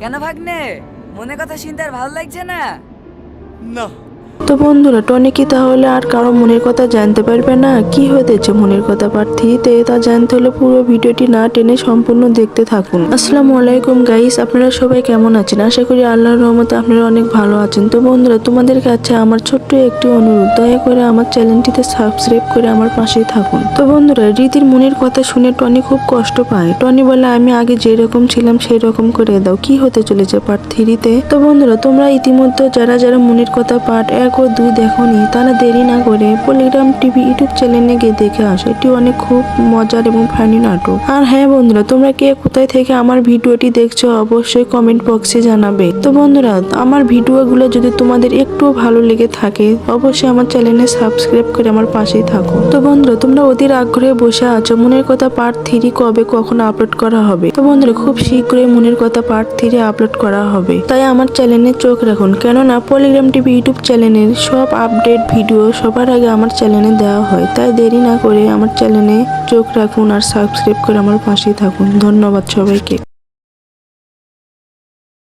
কেন ভাগ্নে, মনের কথা শুনতে আর ভালো লাগছে না? না। তো বন্ধুরা, টনি কি তাহলে আর কারো মনের কথা জানতে পারবে না? কি হতেছে মনের কথা পার্ট 3-তে তা জানতে হলে পুরো ভিডিওটি না টেনে সম্পূর্ণ দেখতে থাকুন। আসসালামু আলাইকুম গাইস, আপনারা সবাই কেমন আছেন? আশা করি আল্লাহর রহমতে আপনারা অনেক ভালো আছেন। তো বন্ধুরা, তোমাদের কাছে আমার ছোট্ট একটি অনুরোধ, দয়া করে আমার চ্যানেলটিতে সাবস্ক্রাইব করে আমার পাশেই থাকুন। তো বন্ধুরা, রীতির মনের কথা শুনে টনি খুব কষ্ট পায়। টনি বলে, আমি আগে যেরকম ছিলাম সেই রকম করে দাও। কি হতে চলেছে পার্ট 3-তে? তো বন্ধুরা, তোমরা ইতিমধ্যে যারা যারা মনের কথা পার্ট 1 ও 2 দেখোনি, তারা দেরি না করে পলিগ্রাম টিভি ইউটিউব চ্যানেলে গিয়ে দেখে আসো। এটি অনেক খুব মজার এবং ফানি নাটক। আর হ্যাঁ বন্ধুরা, তোমরা কে কোথায় থেকে আমার ভিডিওটি দেখছো অবশ্যই কমেন্ট বক্সে জানাবে। তো বন্ধুরা, আমার ভিডিওগুলো যদি তোমাদের একটু ভালো লেগে থাকে অবশ্যই আমার চ্যানেলে সাবস্ক্রাইব করে আমার পাশেই থাকো। তো বন্ধুরা, তোমরা অধীর আগ্রহে বসে আছো মনের কথা পার্ট 3 কবে কখন আপলোড করা হবে। তো বন্ধুরা, খুব শীঘ্রই মনের কথা পার্ট 3 আপলোড করা হবে, তাই আমার চ্যানেলে চোখ রাখুন। কেননা পলিগ্রাম টিভি ইউটিউব চ্যানেলের সব আপডেট ভিডিও সবার আগে আমার চ্যানেলে দেওয়া হয়। তাই দেরি না করে আমার চ্যানেলে চোখ রাখুন আর সাবস্ক্রাইব করে আমার পাশেই থাকুন। ধন্যবাদ সবাইকে।